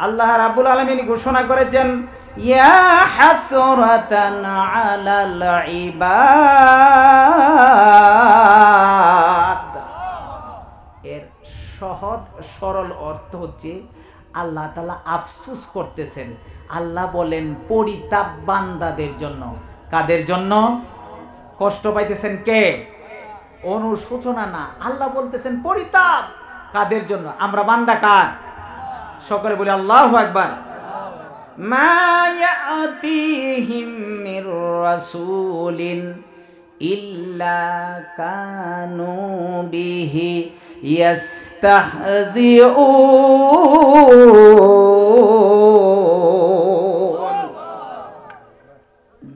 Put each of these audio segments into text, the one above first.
আল্লাহ রাব্বুল আলামিন ঘোষণা করেছেন, ইয়া হাসরাতান আলাল ইবাদ। এর সহজ সরল অর্থ হচ্ছে আল্লাহ তাআলা আফসোস করতেছেন। আল্লাহ বলেন পরিতাপ বান্দাদের জন্য। কাদের জন্য? কষ্ট পাইতেছেন কে? অনুশোচনা না, আল্লাহ বলতেছেন পরিতাপ কাদের জন্য? আমরা বান্দা কার? সকলে বলি আল্লাহু আকবার। মা ইয়াতিহিম মির রাসূলিন ইল্লা কানু বিহি ইস্তাহজিউন।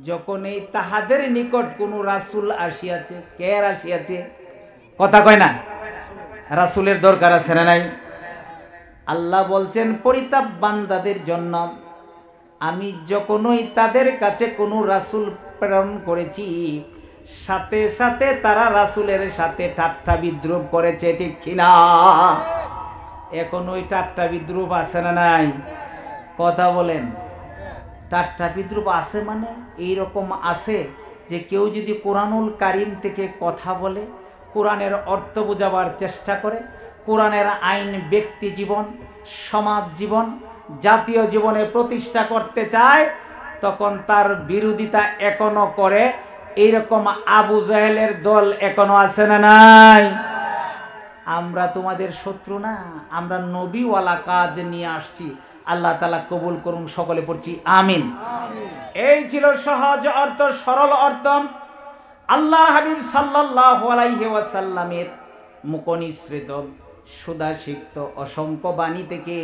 যখন এই তাহাদের নিকট কোন রাসূল আসিয়াছে, কে আসিয়াছে? কথা কয় না? রাসূলের দরকার আছে না নাই? আল্লাহ বলছেন পরিতাপ বান্দাদের জন্য। আমি যখনই তাদের কাছে কোনো রাসূল প্রেরণ করেছি, সাথে সাথে তারা রাসূলের সাথে ঠাট্টা বিদ্রুপ করেছে, ঠিক কিনা? এখন ওই ঠাট্টা বিদ্রুপ আছে না নাই? কথা বলেন। ঠাট্টা বিদ্রুপ আছে মানে এইরকম আছে যে কেউ যদি কোরআনুল কারীম থেকে কথা বলে, কোরআনের অর্থ বোঝাবার চেষ্টা করে, কোরআনের আইন ব্যক্তি জীবন, সমাজ জীবন, জাতীয় জীবনে প্রতিষ্ঠা করতে চায়, তখন তার বিরোধিতা এখনো করে। এইরকম আবু জাহেলের দল এখনো আছে না নাই? আমরা তোমাদের শত্রু না, আমরা নবীওয়ালা কাজ নিয়ে আসছি। আল্লাহ তাআলা কবুল করুন, সকলে পড়ছি আমিন। এই ছিল সহজ অর্থ, সরল অর্থ আল্লাহর হাবিব সাল্লাল্লাহু আলাইহি ওয়াসাল্লামের মুখনিসৃত সুধাসিক্ত অসংখ্য বাণী থেকে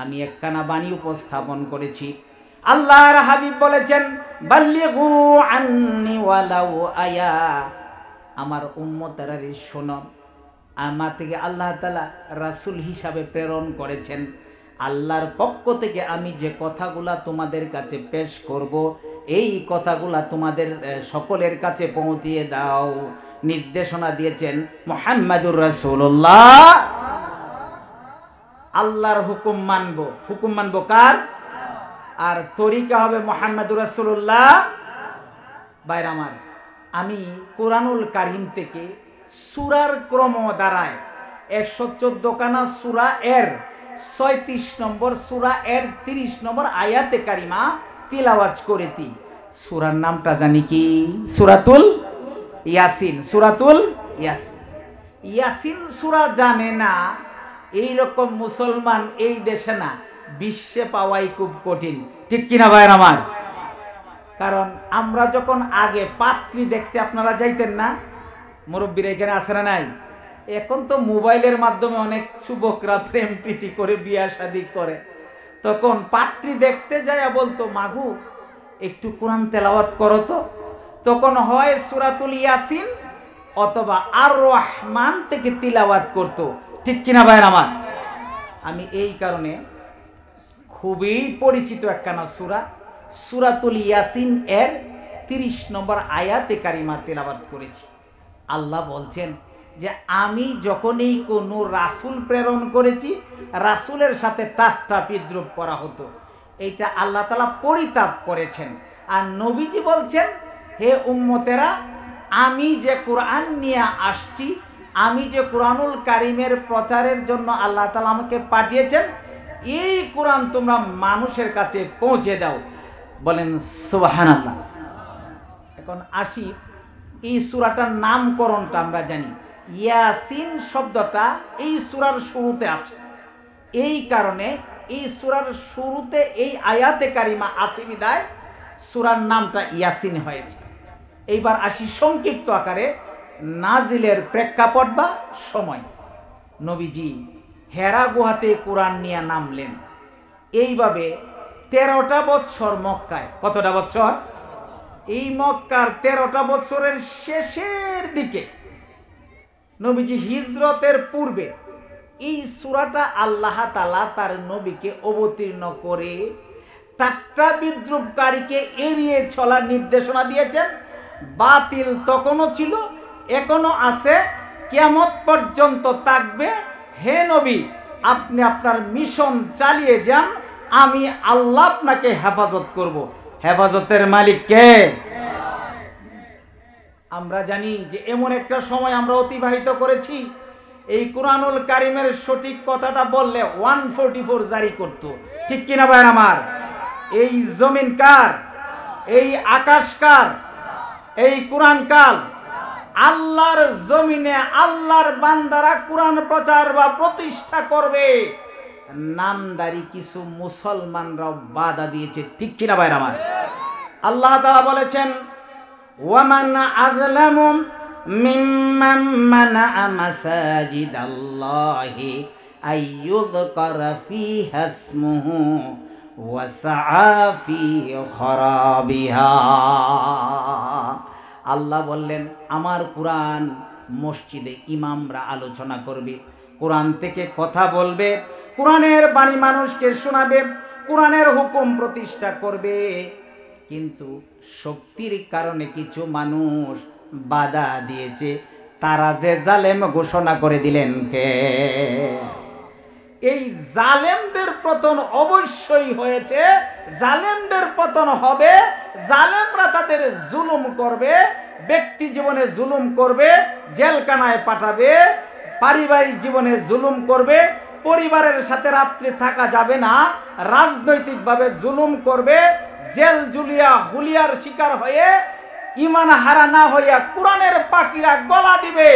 আমি একখানা বাণী উপস্থাপন করেছি। আল্লাহর হাবিব বলেছেন, বাল্লিগু আন্নি ওয়ালাউ আয়া। আমার উম্মতেরা শোনো, আমার থেকে আল্লাহ তাআলা রাসূল হিসাবে প্রেরণ করেছেন। আল্লাহর পক্ষ থেকে আমি যে কথাগুলা তোমাদের কাছে পেশ করব, এই কথাগুলা তোমাদের সকলের কাছে পৌঁছিয়ে দাও। নির্দেশনা দিয়েছেন মুহাম্মাদুর রাসূলুল্লাহ। আল্লাহর হুকুম মানব। হুকুম মানব কার? আর তরিকা হবে মুহাম্মাদুর রাসূলুল্লাহ। ভাইরা আমার, আমি কোরআনুল কারীম থেকে সূরার ক্রম দ্বারায় 114 খানা সূরা এর 36 নম্বর সূরা এর 30 নম্বর আয়াতে কারিমা তিলাওয়াত করেছি। সূরার নামটা জানি কি? সূরাতুল ইয়াসিন। সূরাতুল ইয়াসিন। ইয়াসিন সূরা জানে না এইরকম মুসলমান এই দেশে না, বিশ্বে পাওয়াই খুব কঠিন, ঠিক কিনা ভাইরা আমার? কারণ আমরা যখন আগে পাত্রী দেখতে আপনারা যাইতেন না, মুরব্বীরা এখানে আছে না নাই? এখন তো মোবাইলের মাধ্যমে অনেক যুবকরা প্রেম প্রীতি করে বিয়া শাদী করে। তখন পাত্রী দেখতে যায় বলতো, মাগু একটু কোরআন তেলাওয়াত করো তো। তখন হয় সূরাতুল ইয়াসিন অথবা আর রহমান থেকে তিলাওয়াত করত, ঠিক কিনা ভাইরা আমার? আমি এই কারণে খুবই পরিচিত একখানা সূরা, সূরাতুল ইয়াসিন এর 30 নম্বর আয়াতে কারিমা তিলাওয়াত করেছি। আল্লাহ বলছেন যে আমি যখনই কোনো রাসূল প্রেরণ করেছি, রাসূলের সাথে ঠাট্টা বিদ্রুপ করা হতো। এইটা আল্লাহ তাআলা পরিতাপ করেছেন। আর নবীজি বলছেন, হে উম্মতেরা, আমি যে কোরআন নিয়ে আসছি, আমি যে কোরআনুল কারীমের প্রচারের জন্য আল্লাহ তাআলা আমাকে পাঠিয়েছেন, এই কোরআন তোমরা মানুষের কাছে পৌঁছে দাও। বলেন সুবহানাল্লাহ। এখন আসি, এই সূরাটার নামকরণটা আমরা জানি। ইয়াসিন শব্দটা এই সূরার শুরুতে আছে, এই কারণে এই সূরার শুরুতে এই আয়াতে কারিমা আছে বিধায় সূরার নামটা ইয়াসিন হয়েছে। এইবার আসি সংক্ষিপ্ত আকারে নাজিলের প্রেক্ষাপট বা সময়। নবীজি হেরা গুহাতে কোরআন নিয়ে নামলেন। এইভাবে 13টা বৎসর মক্কায়। কতটা বৎসর? এই মক্কার 13টা বৎসরের শেষের দিকে, নবীজি হিজরতের পূর্বে এই সূরাটা আল্লাহ তাআলা তার নবীকে অবতীর্ণ করে ঠাট্টা বিদ্রুপকারীকে এড়িয়ে চলার নির্দেশনা দিয়েছেন। বাতিল তখনও ছিল, এখনো আছে, কিয়ামত পর্যন্ত থাকবে। হে নবী, আপনি আপনার মিশন চালিয়ে যান, আমি আল্লাহ আপনাকে হেফাজত করব। হেফাজতের মালিক কে? আমরা জানি যে এমন একটা সময় আমরা অতিবাহিত করেছি, এই কুরআনুল কারীমের সঠিক কথাটা বললে 144 জারি করত, ঠিক কিনা ভাই আমার? এই জমিন কার? এই আকাশ কার? এই কুরআন কার? আল্লাহর জমিনে আল্লাহর বান্দারা কুরআন প্রচার বা প্রতিষ্ঠা করবে, নামদারি কিছু মুসলমানরাও বাধা দিয়েছে, ঠিক কিনা ভাই আমার? আল্লাহ তাআলা বলেছেন, ওয়ামান আযলামু মিম্মান মানাআ মাসাজিদাল্লাহি আইয়ুযকারা ফীহা ইসমুহু ওয়া সাআ ফী খরাবিহা। আল্লাহ বললেন, আমার কুরআন মসজিদে ইমামরা আলোচনা করবে, কুরআন থেকে কথা বলবে, কুরআনের বাণী মানুষকে শোনাবে, কুরআনের হুকুম প্রতিষ্ঠা করবে, কিন্তু শক্তির কারণে কিছু মানুষ বাধা দিয়েছে। তারা যে জালেম ঘোষণা করে দিলেন কে? এই জালেমদের পতন অবশ্যই হয়েছে, জালেমদের পতন হবে। জালেমরা তাদের জুলুম করবে, ব্যক্তি জীবনে জুলুম করবে, জেলখানায় পাঠাবে, পারিবারিক জীবনে জুলুম করবে, পরিবারের সাথে রাত্রি থাকা যাবে না, রাজনৈতিকভাবে জুলুম করবে, জেল জুলিয়া হুলিয়ার শিকার হয়ে ঈমান হারা না হইয়া কুরআনের পাখিরা গলা দিবে,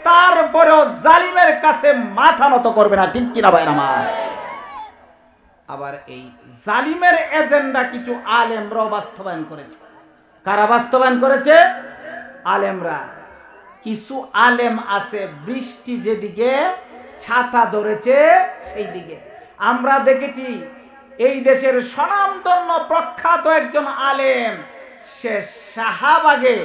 তারপরেও জালিমের কাছে মাথা নত করবে না, ঠিক কিনা ভাই আমার? আবার এই জালিমের এজেন্ডা কিছু আলেমরাও বাস্তবায়ন করেছে। কারা বাস্তবায়ন করেছে? আলেমরা। কিছু আলেম আছে বৃষ্টি যেদিকে ছাতা ধরেছে সেই দিকে। আমরা দেখেছি এই দেশের স্বনামধন্য প্রখ্যাত একজন আলেম, সে শাহবাগে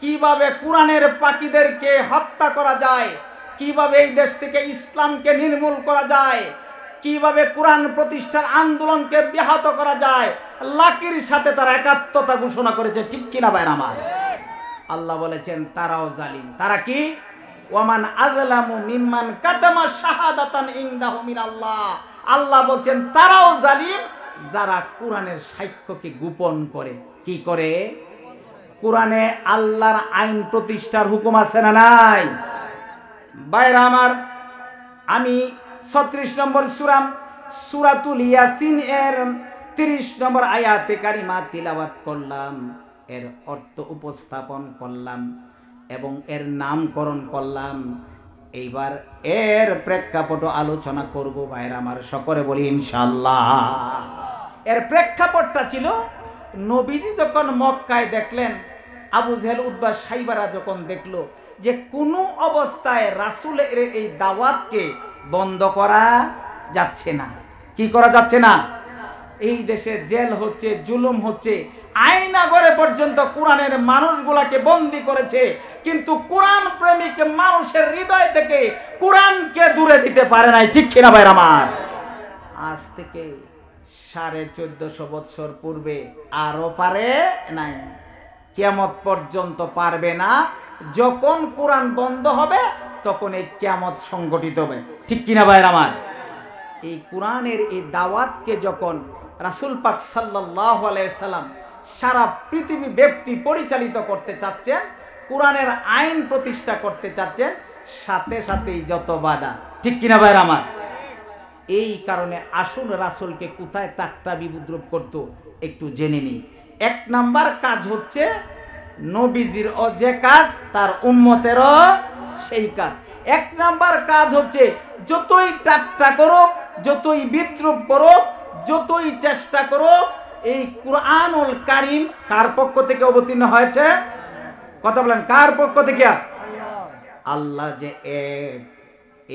কিভাবে কুরআনের পাখীদেরকে হত্যা করা যায়, কিভাবে এই দেশ থেকে ইসলামকে নির্মূল করা যায়, কিভাবে কুরআন প্রতিষ্ঠার আন্দোলনকে ব্যাহত করা যায়, লাকির সাথে তারা একাত্মতা ঘোষণা করেছে, ঠিক কিনা ভাই আমার? আল্লাহ বলেছেন তারাও জালিম। তারা কি? ওয়ামান আযলামু মিম্মান কাতামা শাহাদাতান ইনদাহু মিনাল্লাহ। আল্লাহ বলছেন তারাও জালিম যারা কুরআনের সাক্ষ্যকে গোপন করে। কি করে? কুরআনে আল্লাহর আইন প্রতিষ্ঠার হুকুম আছে না নাই? ভাইরা আমার, আমি 36 নম্বর সূরা সূরাতুল ইয়াসিন এর 30 নম্বর আয়াতে কারিমা তিলাওয়াত করলাম, এর অর্থ উপস্থাপন করলাম এবং এর নামকরণ করলাম। এইবার এর প্রেক্ষাপট আলোচনা করব ভাইরা আমার, সকলে বলি ইনশাআল্লাহ। এর প্রেক্ষাপটটা ছিল, নবীজি যখন মক্কায় দেখলেন, আবু জেহেল উতবা সাইবারা যখন দেখলো যে কোনো অবস্থায় রাসূলের এই দাওয়াতকে বন্ধ করা যাচ্ছে না। কি করা যাচ্ছে না? এই দেশে জেল হচ্ছে, জুলুম হচ্ছে, আয়নাগরে পর্যন্ত কোরআনের মানুষগুলাকে বন্দী করেছে, কিন্তু কোরআন প্রেমিক মানুষের হৃদয় থেকে কোরআনকে দূরে দিতে পারে নাই, ঠিক কিনা ভাইরা আমার? আজ থেকে 1450 বছর পূর্বে আরো পারে নাই, কিয়ামত পর্যন্ত পারবে না। যখন কোরআন বন্ধ হবে তখন এই কিয়ামত সংগঠিত হবে, ঠিক কিনা ভাইরা আমার? এই কোরআনের এই দাওয়াতকে যখন রাসূল পাক সাল্লাল্লাহু আলাইহি সাল্লাম সারা পৃথিবী ব্যক্তি পরিচালিত করতে চাচ্ছেন, কোরআনের আইন প্রতিষ্ঠা করতে চাচ্ছেন, সাথে সাথেই যত বাধা, ঠিক কিনা ভাইরা আমার? এই কারণে আসল রাসূলকে কোথায় টাট্টা বিদ্রুপ করতো একটু জেনে নিই। 1 নাম্বার কাজ হচ্ছে নবীজির যে কাজ তার উম্মতেরও সেই কাজ। 1 নাম্বার কাজ হচ্ছে যতই টাট্টা করো, যতই বিদ্রুপ করো, যতই চেষ্টা করো, এই কুরআনুল কারীম কার পক্ষ থেকে অবতীর্ণ হয়েছে? কথা বলেন, কার পক্ষ থেকে? আল্লাহ যে এক,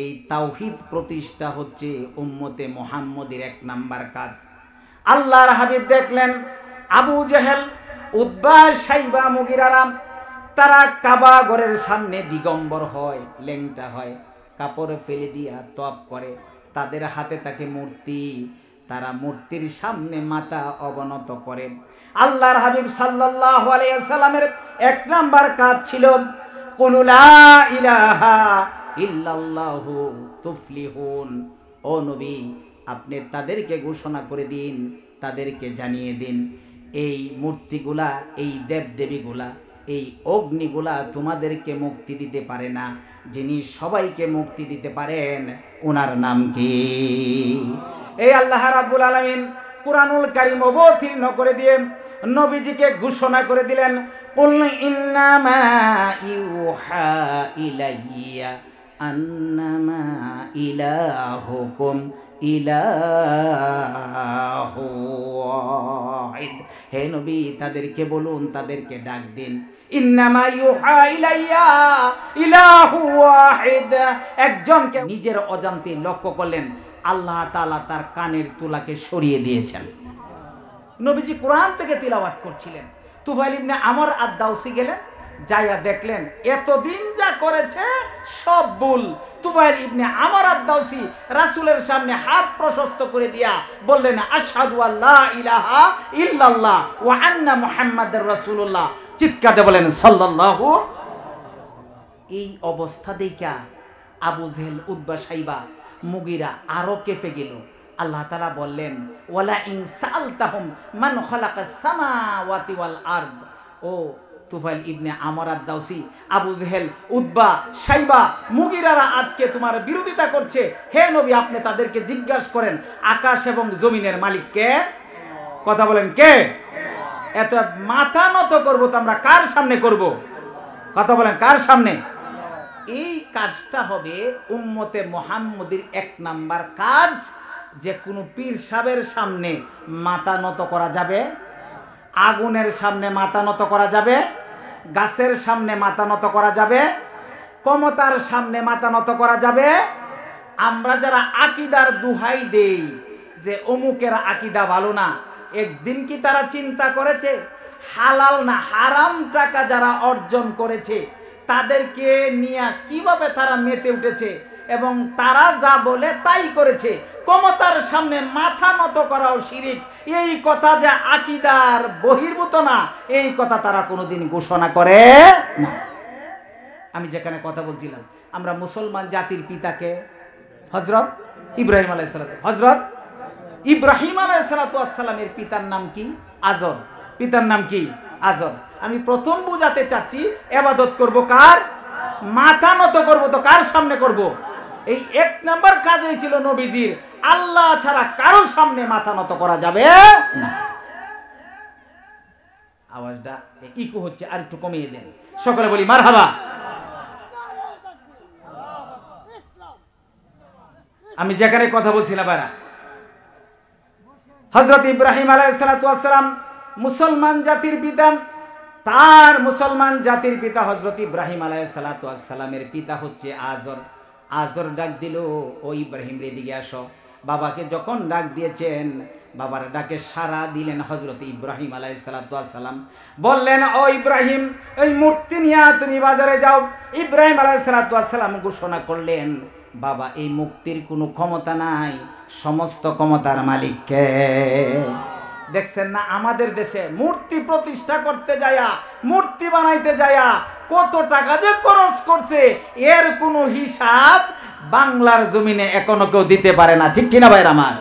এই তাওহীদ প্রতিষ্ঠা হচ্ছে উম্মতে মুহাম্মদের 1 নাম্বার কাজ। আল্লাহর হাবিব দেখলেন আবু জেহেল, উতবা, সাইবা, মুগিরারা তারা কাবা ঘরের সামনে দিগম্বর হয়, লেংটা হয়, কাপড় ফেলে দিয়া তপ করে, তাদের হাতে থাকে মূর্তি, তারা মূর্তির সামনে মাথা অবনত করে। আল্লাহর হাবিব সাল্লাল্লাহু আলাইহি সাল্লামের 1 নাম্বার কাজ ছিল কুলু লা ইলাহা ইল্লাল্লাহু তুফলিহুন, ও নবী, আপনি তাদেরকে ঘোষণা করে দিন, তাদেরকে জানিয়ে দিন, এই মূর্তিগুলা, এই দেবদেবীগুলা, এই অগ্নিগুলা তোমাদেরকে মুক্তি দিতে পারে না। যিনি সবাইকে মুক্তি দিতে পারেন ওনার নাম কি? এই আল্লাহ রাব্বুল আলামিন কুরআনুল কারীম অবতীর্ণ করে দিয়ে নবীজিকে ঘোষণা করে দিলেন, কুল ইন্নামা ইউহা ইলাইয়া আন্নামা ইলাহুকুম ইলাহু ওয়াহিদ। হে নবী, তাদেরকে বলুন, তাদেরকে ডাক দিন, ইন্নামা ইউহা ইলাইয়া ইলাহু ওয়াহিদ। একজনকে নিজের অজান্তে লক্ষ্য করলেন, আল্লাহ তাআলা তার কানের তুলাকে সরিয়ে দিয়েছেন। নবীজি কোরআন থেকে তিলাওয়াত করছিলেন, তুফাইল ইবনে আমর আদ-দাউসি গেলেন, যাইয়া দেখলেন এতদিন যা করেছে সব ভুল। তুফাইল ইবনে আমর আদ-দাউসি রাসূলের সামনে হাত প্রশস্ত করে দিয়া বললেন, আশহাদু আল্লা ইলাহা ইল্লাল্লাহ ওয়া আন্না মুহাম্মাদুর রাসূলুল্লাহ। চিৎকারে বলেন সাল্লাল্লাহু। এই অবস্থা দেখা আবু জেহেল, উতবা, সাইবা, মুগীরা আরো কেঁপে গেল। আল্লাহ তাআলা বললেন, ওয়ালা ইন সাআলতাহুম মান খালাকাস সামাওয়াতি ওয়াল আরদ। ও তুফাইল ইবনে আমর আদ-দাউসি, আবু জেহেল, উতবা, সাইবা, মুগীরারা আজকে তোমার বিরোধিতা করছে। হে নবী, আপনি তাদেরকে জিজ্ঞাসা করেন আকাশ এবং জমিনের মালিক কে? কথা বলেন কে? এত মাথা নত করব তো আমরা কার সামনে করব? কথা বলেন কার সামনে? এই কাজটা হবে উম্মতে মুহাম্মদীর 1 নাম্বার কাজ, যে কোনো পীর সাহেবের সামনে মাথা নত করা যাবে, আগুনের সামনে মাথা নত করা যাবে, গাছের সামনে মাথা নত করা যাবে, ক্ষমতার সামনে মাথা নত করা যাবে। আমরা যারা আকীদার দুহাই দেই যে অমুকের আকীদা ভালো না, একদিন কি তারা চিন্তা করেছে হালাল না হারাম টাকা যারা অর্জন করেছে তাদেরকে নিয়ে কিভাবে তারা মেতে উঠেছে এবং তারা যা বলে তাই করেছে? ক্ষমতার সামনে মাথা নত করাও শিরিক। এই কথা যে আকীদার বহির্ভূত না, এই কথা তারা কোনোদিন ঘোষণা করে না। আমি যেখানে কথা বলছিলাম, আমরা মুসলমান জাতির পিতাকে হযরত ইব্রাহিম আলাইহিস সালাম, হযরত ইব্রাহিম আলাইহিস সালামের পিতার নাম কি? আজর। পিতার নাম কি? আজর। আমি প্রথম বুঝাতে চাচ্ছি, ইবাদত করব কার? মাথা নত করব তো কার সামনে করব? এই 1 নাম্বার কাজই ছিল নবীজির, আল্লাহ ছাড়া কারোর সামনে মাথা নত করা যাবে না। আওয়াজটা ইকো হচ্ছে, আর একটু কমিয়ে দেন, সকলে বলি মারহাবা। আমি যেখানে কথা বলছিলাম, বারা হযরত ইব্রাহিম আলাইহিস সালাম মুসলমান জাতির পিতা। তার মুসলমান জাতির পিতা হযরত ইব্রাহিম আলাইহিস সালামের পিতা হচ্ছে আজর। আজর ডাক দিল, ও ইব্রাহিম রে দিকে আসো। বাবাকে যখন ডাক দিয়েছেন, বাবার ডাকে সাড়া দিলেন হযরত ইব্রাহিম আলাইহিস সালাম। বললেন, ও ইব্রাহিম, এই মূর্তি নিয়ে তুমি বাজারে যাও। ইব্রাহিম আলাইহিস সালাম ঘোষণা করলেন, বাবা, এই মুক্তির কোনো ক্ষমতা নাই, সমস্ত ক্ষমতার মালিক কে? দেখছেন না আমাদের দেশে মূর্তি প্রতিষ্ঠা করতে যায়া, মূর্তি বানাইতে যায়া কত টাকা যে খরচ করছে, এর কোনো হিসাব বাংলার জমিনে এখনো কেউ দিতে পারে না। ঠিক কিনা ভাইরা আমার?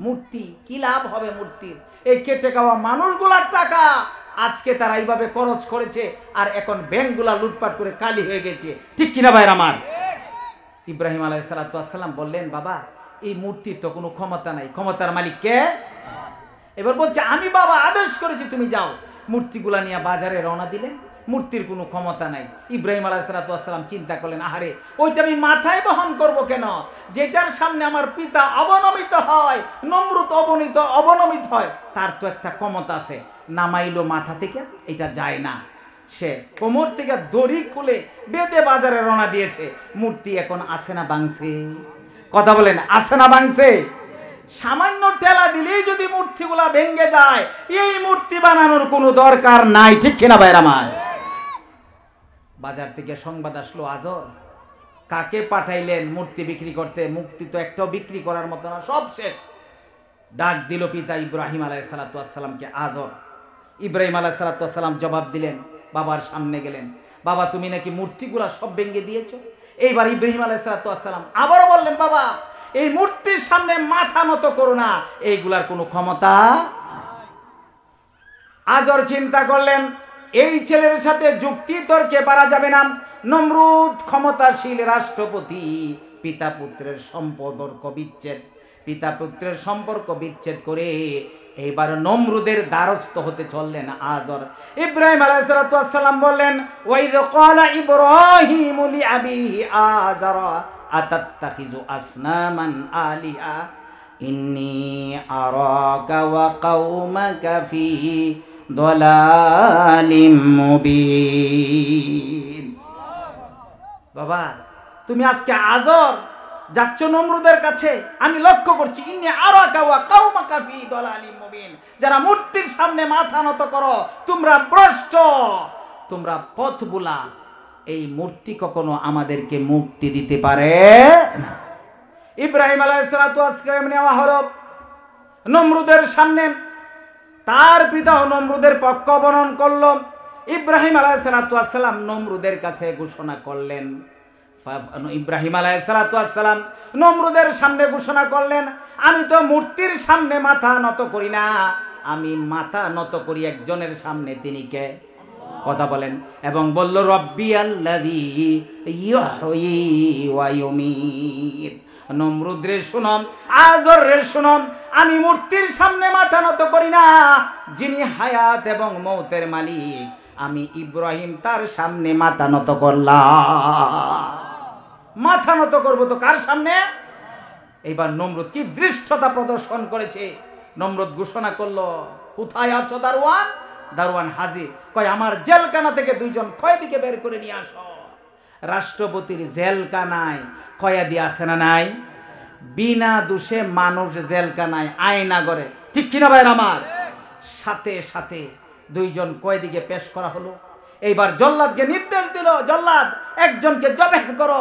মূর্তি কি লাভ হবে? মূর্তির এই কেটে খাওয়া মানুষগুলার টাকা আজকে তারা এইভাবে খরচ করেছে, আর এখন ব্যাংকগুলা লুটপাট করে কালি হয়ে গেছে। ঠিক কিনা ভাইরা আমার? ইব্রাহিম আলাইহিস সালাম বললেন, বাবা, এই মূর্তির তো কোনো ক্ষমতা নাই, ক্ষমতার মালিক কে? এবার বলছে, আমি বাবা আদেশ করেছি তুমি যাও। মূর্তিগুলা নিয়ে বাজারে রওনা দিলেন, মূর্তির কোনো ক্ষমতা নাই। ইব্রাহিম আলাইহিস সালাম চিন্তা করলেন, আহারে, ওইটা আমি মাথায় বহন করব কেন? যেটার সামনে আমার পিতা অবনমিত হয়, নমরুদ অবনমিত হয়, তার তো একটা ক্ষমতা আছে। নামাইলো মাথা থেকে, এটা যায় না। সে কোমর থেকে দড়ি খুলে বেঁধে বাজারে রওনা দিয়েছে। মূর্তি এখন আসে না ভাঙছে? কথা বলেন, আসে না ভাঙছে? সামান্য টেলা দিলেই যদি মূর্তিগুলা ভেঙে যায়, এই মূর্তি বানানোর কোনো দরকার নাই। ঠিক কিনা ভাইরা আমার? বাজার থেকে সংবাদ আসলো, আজর কাকে পাঠাইলেন মূর্তি বিক্রি করতে? মূর্তি তো একটাও বিক্রি করার মতো না, সব শেষ। ডাক দিল পিতা ইব্রাহিম আলাইহিস সালামকে আজর। ইব্রাহিম আলাইহিস সালাম জবাব দিলেন, বাবার সামনে গেলেন, বাবা, তুমি নাকি মূর্তিগুলা সব ভেঙে দিয়েছো? এইবার ইব্রাহিম আলাইহিস সালাম আবারও বললেন, বাবা, এই মূর্তির সামনে মাথা নত করো না, এইগুলার কোনো ক্ষমতা। আজর চিন্তা করলেন এই ছেলের সাথে যুক্তি তর্কে পারা যাবে না। নমরুদ ক্ষমতাশীল রাষ্ট্রপতি, পিতা পুত্রের সম্পর্ক বিচ্ছেদ করে এইবার নমরুদের দ্বারস্থ হতে চললেন আজর। ইব্রাহিম আলাইহিস সালাম বললেন, ওয়াইদ ক্বালা ইব্রাহিমু লিআবিহি আযর আতাত্তাখিযু আসনামান আলিহা ইন্নী আরাকা ওয়া কওমাকা ফি দালালিম মুবিন। বাবা, তুমি আজকে আজর যাচ্ছ নমরুদের কাছে, আমি লক্ষ্য করছি ইন্নী আরাকা ওয়া কওমাকা ফি দালালিম মুবিন। যারা মূর্তির সামনে মাথা নত করো, তোমরা ভ্রষ্ট, তোমরা পথভুলা। এই মূর্তি কখনো আমাদেরকে মুক্তি দিতে পারে না। ইব্রাহিম আলাইহিস সালাম নেওয়া হলো নমরুদের সামনে। তার পিতাও নমরুদের পক্ষ অবলম্বন করল। ইব্রাহিম আলাইহিস সালাম নমরুদের কাছে ঘোষণা করলেন, ইব্রাহিম আলাইহিস সালাম নমরুদের সামনে ঘোষণা করলেন, আমি তো মূর্তির সামনে মাথা নত করি না, আমি মাথা নত করি একজনের সামনে, তিনি কে? কথা বলেন। এবং বলল, রব্বি আল্লাযী ইউহয়ী ওয়া ইউমীত। নমরুদ রে শুনম, আজর রে শুনম, আমি মূর্তির সামনে মাথা নত করি না, যিনি হায়াত এবং মৌতের মালিক, আমি ইব্রাহিম তার সামনে মাথা নত করলাম। মাথা নত করবো তো কার সামনে? এইবার নমরুদ কি দৃষ্টতা প্রদর্শন করেছে। নমরুদ ঘোষণা করলো, কোথায় আছো দারোয়ান? দারোয়ান হাজির। কয়, আমার জেলখানা থেকে দুইজন কয়েদিকে বের করে নিয়ে আসো। রাষ্ট্রপতির জেলখানায় কয়েদি আছে না নাই? বিনা দোষে মানুষ জেলখানায় আয়না করে, ঠিক কিনা ভাই আমার? সাথে সাথে দুইজন কয়েদিকে পেশ করা হলো। এইবার জল্লাদকে নির্দেশ দিল, জল্লাদ একজনকে জবেহ করো।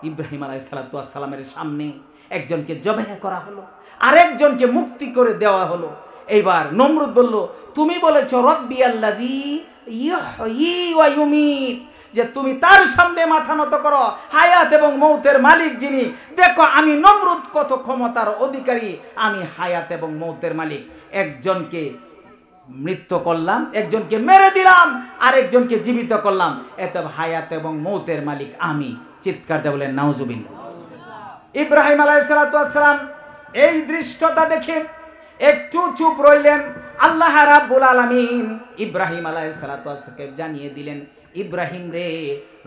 ইব্রাহিম আলাইহিস সালামের সামনে একজনকে জবেহ করা হলো, আরেকজনকে মুক্তি করে দেওয়া হলো। এইবার নমরুদ বলল, তুমি বলেছো রব্বি আল্লাযী ইউহয়ী ওয়া ইউমীত, যে তুমি তার সামনে মাথা নত করো, হায়াত এবং মৌতের মালিক যিনি। দেখো আমি নমরুদ কত ক্ষমতার অধিকারী, আমি হায়াত এবং মৌতের মালিক। একজনকে মৃত্যু করলাম, একজনকে মেরে দিলাম, আরেকজনকে জীবিত করলাম, এত হায়াত এবং মৌতের মালিক আমি। চিৎকার দিয়ে বলেন নাউজুবিল্লাহ। ইব্রাহিম আলাইহিস সালাম এই দৃশ্যটা দেখে একটু চুপ রইলেন। আল্লাহ রাব্বুল আলামিন ইব্রাহিম আলাইহিস সালামকে জানিয়ে দিলেন, ইব্রাহিম রে,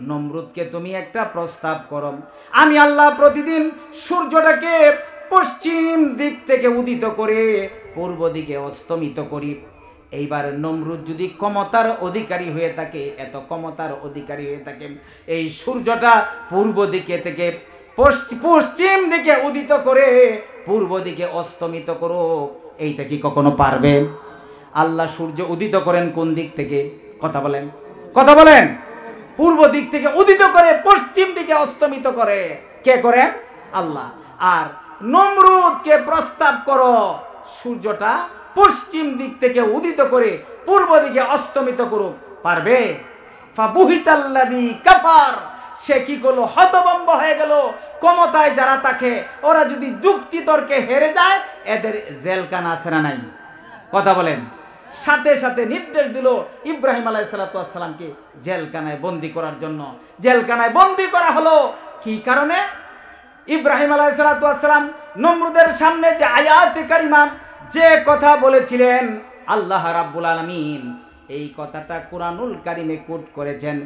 নমরুদকে তুমি একটা প্রস্তাব করো, আমি আল্লাহ প্রতিদিন সূর্যটাকে পশ্চিম দিক থেকে উদিত করে পূর্ব দিকে অস্তমিত করি। এইবার নমরুদ যদি ক্ষমতার অধিকারী হয়ে থাকে, এত ক্ষমতার অধিকারী হয়ে থাকে, এই সূর্যটা পূর্ব দিকে থেকে পশ্চিম দিকে উদিত করে পূর্ব দিকে অস্তমিত করো, এইটা কি কখনো পারবে? আল্লাহ সূর্য উদিত করেন কোন দিক থেকে? কথা বলেন, কথা বলেন। পূর্ব দিক থেকে উদিত করে পশ্চিম দিকে অস্তমিত করে কে করেন? আল্লাহ। আর নমরুদকে প্রস্তাব করো সূর্যটা পশ্চিম দিক থেকে উদিত করে পূর্ব দিকে অস্তমিত করুক, পারবে? ফাবুহিতাল্লাযী কাফার, সে কি করলো? হতভম্ব হয়ে গেল। ক্ষমতায় যারা থাকে ওরা যদি যুক্তি তর্কে হেরে যায়, এদের জেলখানা আছে না নাই? কথা বলেন। সাথে সাথে নির্দেশ দিল ইব্রাহিম আলাইহিস সালামকে জেলখানায় বন্দী করার জন্য। জেলখানায় বন্দী করা হলো কি কারণে? ইব্রাহিম আলাইহিস সালাম নমরুদের সামনে যে আয়াতে কারিমা, যে কথা বলেছিলেন আল্লাহ রাব্বুল আলামিন, এই কথাটা কুরআনুল কারিমে কোট করেছেন।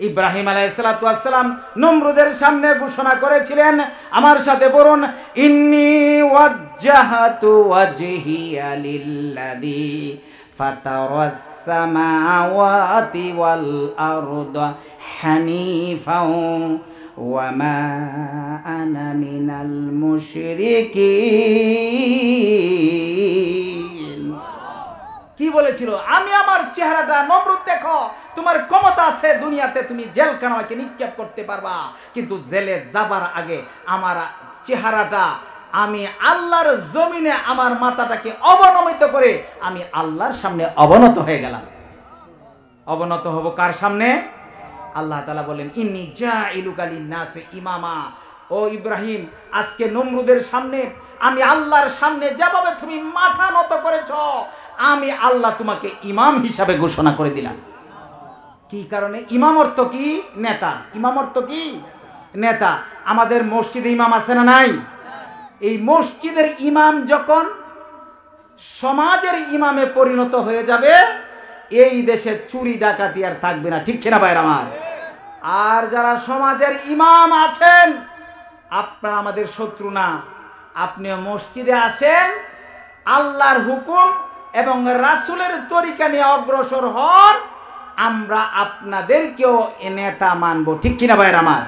ইব্রাহিম আলাইহিস সালাম নমরুদের সামনে ঘোষণা করেছিলেন, আমার সাথে বলুন, ইন্নী ওয়াজ্জাহাতু ওয়াজহিয়া লিল্লাযী ফাতারাস সামাওয়াতি ওয়াল আরদা হানিফাও ওয়া মা আনা মিনাল মুশরিকিন। কি বলেছিল? আমি আমার চেহারাটা, নমরুদ দেখো তোমার ক্ষমতা আছে দুনিয়াতে, তুমি জেলখানাকে নিক্ষেপ করতে পারবা, কিন্তু জেলে যাবার আগে আমার চেহারাটা, আমি আল্লাহর জমিনে আমার মাথাটাকে অবনমিত করে আমি আল্লাহর সামনে অবনত হয়ে গেলাম। অবনত হব কার সামনে? আল্লাহ তাআলা বলেন, ইন্নী জাইলুকা লিন-নাসি ইমামা, ও ইব্রাহিম, আজকে নমরুদের সামনে, আমি আল্লাহর সামনে যেভাবে তুমি মাথা নত করেছ, আমি আল্লাহ তোমাকে ইমাম হিসাবে ঘোষণা করে দিলাম। কি কারণে? ইমাম অর্থ কি? নেতা। ইমাম অর্থ কি? নেতা। আমাদের মসজিদে ইমাম আছে না নাই? এই মসজিদের ইমাম যখন সমাজের ইমামে পরিণত হয়ে যাবে, এই দেশে চুরি ডাকাতি আর থাকবে না। ঠিক কিনা ভাইরা আমার? আর যারা সমাজের ইমাম আছেন, আপনারা আমাদের শত্রু না। আপনি মসজিদে আসেন, আল্লাহর হুকুম এবং রাসূলের তরিকা নিয়ে অগ্রসর হন, আমরা আপনাদেরকেও নেতা মানব। ঠিক কিনা ভাইরা আমার?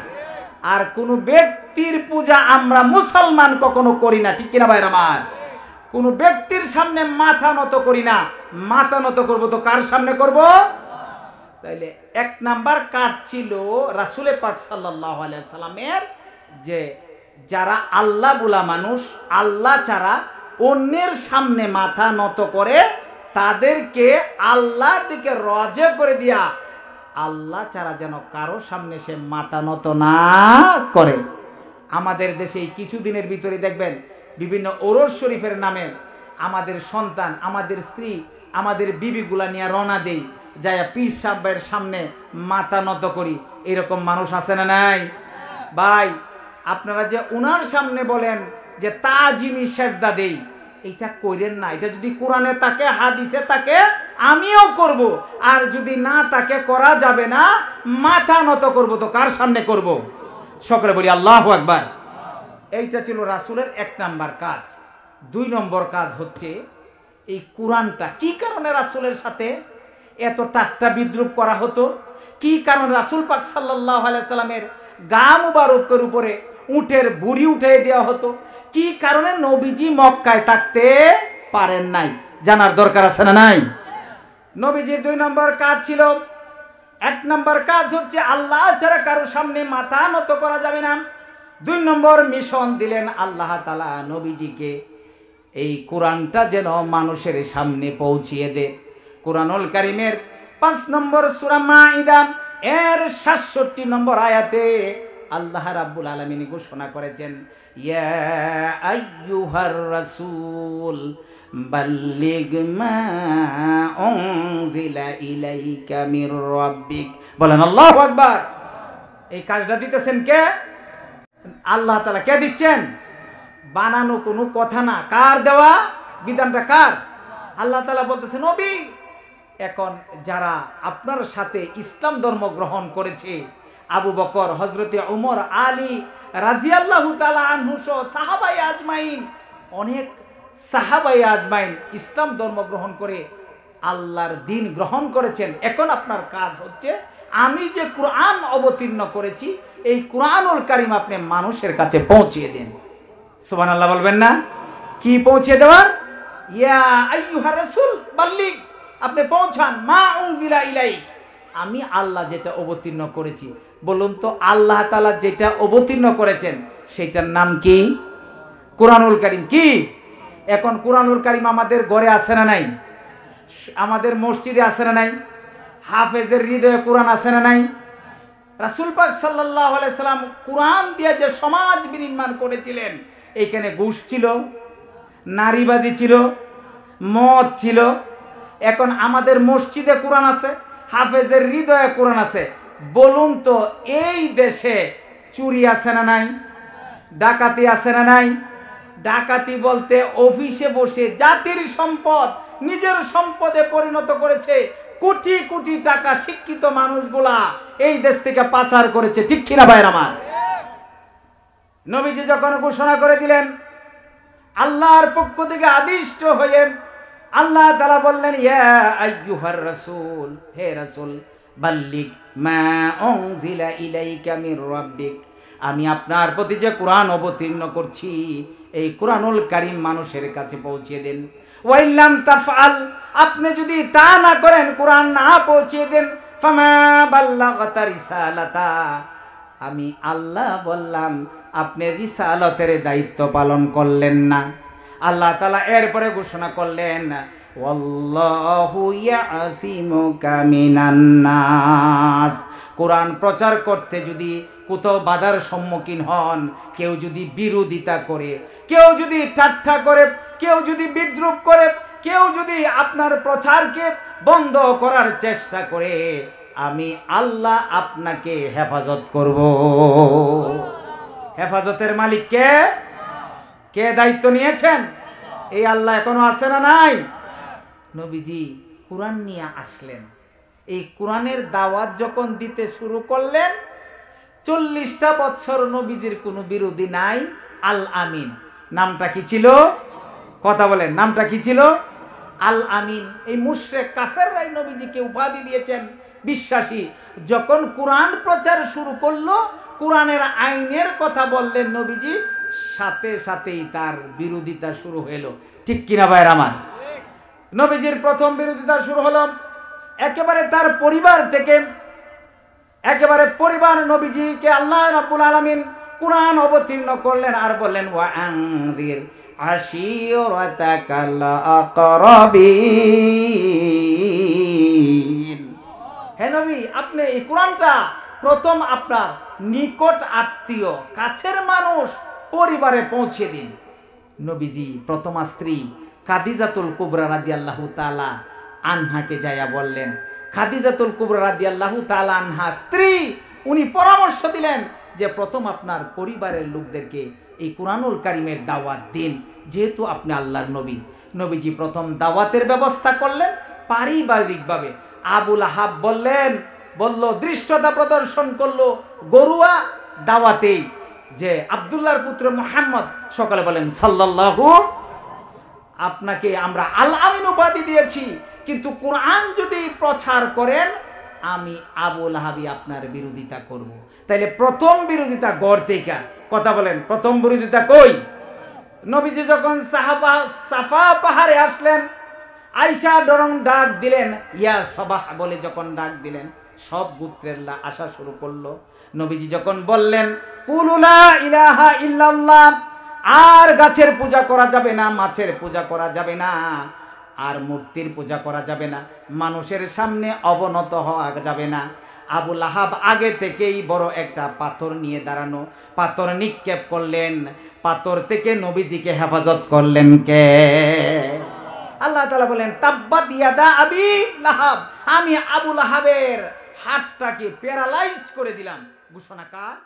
আর কোন ব্যক্তির পূজা আমরা মুসলমান কখনো করি না। ঠিক কিনা ভাইরা আমার? কোন ব্যক্তির সামনে মাথা নত করি না। মাথা নত করব তো কার সামনে করব? তাইলে এক নাম্বার কাজ ছিল রাসূল পাক সাল্লাল্লাহু আলাইহি সাল্লামের, যে যারা আল্লাহ বলা মানুষ, আল্লাহ ছাড়া অন্যের সামনে মাথা নত করে, তাদেরকে আল্লাহর দিকে রজে করে দিয়া আল্লাহ ছাড়া যেন কারো সামনে সে মাথা নত না করে। আমাদের দেশে কিছুদিনের ভিতরে দেখবেন বিভিন্ন ওরস শরীফের নামে আমাদের সন্তান, আমাদের স্ত্রী, আমাদের বিবিগুলা নিয়ে রওনা দেই, যায় পীর সাহেবের সামনে মাথা নত করি। এরকম মানুষ আছে না নাই? ভাই, আপনারা যে উনার সামনে বলেন যে তাজিমি সেজদা দেই, এটা কইরেন না। এটা যদি কোরআনে থাকে, হাদিসে থাকে, আমিও করব। আর যদি না থাকে, করা যাবে না। মাথা নত করব তো কার সামনে করব? সকলে বলি আল্লাহু আকবার। এইটা ছিল রাসূলের এক নাম্বার কাজ। দুই নম্বর কাজ হচ্ছে এই কোরআনটা কি কারণে রাসূলের সাথে এত ঠাট্টা বিদ্রুপ করা হতো? কি কারণে রাসূল পাক সাল্লাল্লাহু আলাইহি সাল্লামের গা মুবারকের উপরে উটের বুড়ি উঠিয়ে দেওয়া হতো? কি কারণে নবীজি মক্কায় থাকতে পারেন নাই? জানার দরকার আছে না নাই? নবীজির দুই নম্বর কাজ ছিল, এক নম্বর কাজ হচ্ছে আল্লাহ ছাড়া কারো সামনে মাথা নত করা যাবে না। দুই নম্বর মিশন দিলেন আল্লাহ তাআলা নবীজিকে, এই কোরআনটা যেন মানুষের সামনে পৌঁছিয়ে দে। কোরআনুল কারীমের 5 নম্বর সূরা মাঈদা এর 67 নম্বর আয়াতে আল্লাহ রাব্বুল আলামিন ঘোষণা করেছেন, ইয়া আইয়ুহার রাসূল বাল্লিগ মা উনজিলা ইলাইকা মির রাব্বিক। বলেন আল্লাহু আকবার। এই কাজটা দিতেছেন কে? আল্লাহ তাআলা। কে দিচ্ছেন? বানানো কোনো কথা না। কার দেওয়া? বিধানটা কার? আল্লাহ তাআলা বলতেছেন, নবী, এখন যারা আপনার সাথে ইসলাম ধর্ম গ্রহণ করেছে, আবু বকর, হযরতে ওমর, আলী রাদিয়াল্লাহু তাআলা আনহু সহ সাহাবায়ে আজমাইন, অনেক সাহাবায়ে আজমাইন ইসলাম ধর্ম গ্রহণ করে আল্লাহর দ্বীন গ্রহণ করেছেন। এখন আপনার কাজ হচ্ছে, আমি যে কোরআন অবতীর্ণ করেছি, এই কোরআনুল কারীম আপনি মানুষের কাছে পৌঁছিয়ে দেন। সুবহানাল্লাহ বলবেন না? কি পৌঁছে দেওয়ার? ইয়া আইয়ুহার রাসূল বাল্লিগ, আপনি পৌঁছান মা উনজিলা ইলাইক, আমি আল্লাহ যেটা অবতীর্ণ করেছি। বলুন তো, আল্লাহ তাআলা যেটা অবতীর্ণ করেছেন সেটার নাম কি? কোরআনুল কারীম। কি? এখন কোরআনুল কারীম আমাদের ঘরে আছে না নাই? আমাদের মসজিদে আছে না নাই? হাফেজের হৃদয়ে কোরআন আছে না নাই? রাসূল পাক সাল্লাল্লাহু আলাইহি সাল্লাম কোরআন দিয়ে যে সমাজ বিনির্মাণ করেছিলেন, এইখানে ঘুষ ছিল, নারীবাজি ছিল, মদ ছিল। এখন আমাদের মসজিদে কোরআন আছে, হাফেজের হৃদয়ে কোরআন আছে। বলুন তো, এই দেশে চুরি আছে না নাই? ডাকাতি আছে না নাই? ডাকাতি বলতে অফিসে বসে জাতির সম্পদ নিজের সম্পদে পরিণত করেছে। কোটি কোটি টাকা শিক্ষিত মানুষগুলা এই দেশ থেকে পাচার করেছে। ঠিক কিনা ভাইরা আমার? নবীজি যখন ঘোষণা করে দিলেন, আল্লাহর পক্ষ থেকে আদিষ্ট হয়ে আল্লাহ তাআলা বললেন, ইয়া আইয়ুহার রাসূল, হে রাসূল, বাল্লিগ মা উনজিলা ইলাইকা মির রাব্বিক, আমি আপনার প্রতি যে কোরআন অবতীর্ণ করছি, এই কোরআনুল কারীম মানুষের কাছে পৌঁছে দেন। ওয়াইল্লাম তাফআল, আপনি যদি তা না করেন, কোরআন না পৌঁছে দেন, ফামা বাল্লাগতা রিসালাতা, আমি আল্লাহ বললাম আপনি রিসালতের দায়িত্ব পালন করলেন না। আল্লাহ তাআলা এরপরে ঘোষণা করলেন, ওয়াল্লাহু ইয়াসিমুকা মিনান নাস, কোরআন প্রচার করতে যদি কোথাও বাধার সম্মুখীন হন, কেউ যদি বিরোধিতা করে, কেউ যদি ঠাট্টা করে, কেউ যদি বিদ্রুপ করে, কেউ যদি আপনার প্রচারকে বন্ধ করার চেষ্টা করে, আমি আল্লাহ আপনাকে হেফাজত করব। হেফাজতের মালিক কে? কে দায়িত্ব নিয়েছেন? এই আল্লাহ এখনো আছে না নাই? নবীজি কোরআন নিয়ে আসলেন, এই কোরআনের দাওয়াত যখন দিতে শুরু করলেন, 40টা বছর নবীজির কোনো বিরোধী নাই। আল আমিন নামটা কি ছিল? কথা বলেন, নামটা কি ছিল? আল আমিন। এই মুশরিক কাফেররাই নবীজিকে উপাধি দিয়েছেন বিশ্বাসী। যখন কোরআন প্রচার শুরু করলো, কোরআনের আইনের কথা বললেন নবীজি, সাথে সাথেই তার বিরোধিতা শুরু হলো। ঠিক কিনা ভাইরা আমার? নবীজির প্রথম বিরোধিতা শুরু হলো একেবারে তার পরিবার থেকে। একেবারে পরিবার নবীজিকে আল্লাহ রাব্বুল আলামিন কোরআন অবতীর্ণ করলেন আর বললেন, ওয়া আনযির আশীরাতাকাল আকরাবিন। হে নবী, আপনি এই কোরআনটা প্রথম আপনার নিকট আত্মীয়, কাছের মানুষ, পরিবারে পৌঁছে দিন। নবীজি প্রথমা স্ত্রী খাদিজাতুল কুবরা রাদিয়াল্লাহু তাআলা আনহাকে যায়া বললেন। খাদিজাতুল কুবরা রাদিয়াল্লাহু তাআলা আনহা স্ত্রী, উনি পরামর্শ দিলেন যে প্রথম আপনার পরিবারের লোকদেরকে এই কুরআনুল কারীমের দাওয়াত দিন, যেহেতু আপনি আল্লাহর নবী। নবীজি প্রথম দাওয়াতের ব্যবস্থা করলেন পারিবারিকভাবে। আবু লাহাব বলল দৃষ্টতা প্রদর্শন করলো গরুয়া দাওয়াতেই, যে আব্দুল্লাহর পুত্র মুহাম্মদ, সকালে বলেন সাল্লাল্লাহু, আপনাকে আমরা আল আমিন উপাধি দিয়েছি, কিন্তু কোরআন যদি প্রচার করেন আমি আবু লাহাবি আপনার বিরোধিতা করব। তাইলে প্রথম বিরোধিতা গড় থেকে। কথা বলেন, প্রথম বিরোধিতা কই? নবীজি যখন সাফা পাহাড়ে আসলেন, আয়েশা ডরং ডাক দিলেন, ইয়া সবাহ বলে যখন ডাক দিলেন, সব গোত্রের আসা শুরু করলো। নবীজি যখন বললেন কুলু লা ইলাহা ইল্লাল্লাহ, আর গাছের পূজা করা যাবে না, মাছের পূজা করা যাবে না, আর মূর্তির পূজা করা যাবে না, মানুষের সামনে অবনত হওয়া যাবে না। আবু লাহাব আগে থেকেই বড় একটা পাথর নিয়ে দাঁড়ানো, পাথর নিক্ষেপ করলেন। পাথর থেকে নবীজিকে হেফাজত করলেন কে? আল্লাহ তাআলা বলেন তাব্বাত ইয়াদা আবি লাহাব, আমি আবু লাহাবের হাতটাকে প্যারালাইজ করে দিলাম। ঘোষণা কার?